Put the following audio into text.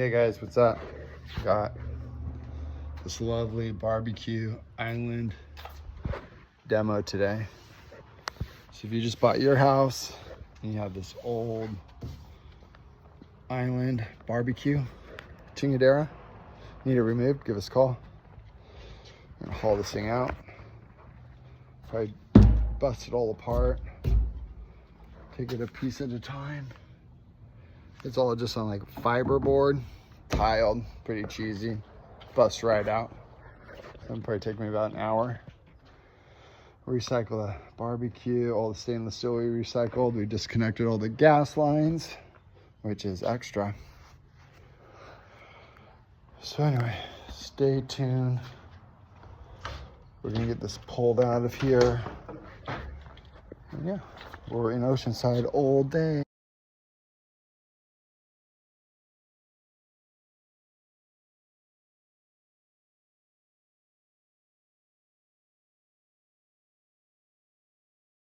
Okay guys, what's up? Got this lovely barbecue island demo today. So if you just bought your house and you have this old island barbecue chingadera, need it removed, give us a call. I'm gonna haul this thing out. Probably bust it all apart. Take it a piece at a time. It's all just on like fiberboard, tiled, pretty cheesy. Bust right out. That'll probably take me about an hour. Recycle the barbecue, all the stainless steel we recycled. We disconnected all the gas lines, which is extra. So anyway, stay tuned. We're gonna get this pulled out of here. And yeah, we're in Oceanside all day.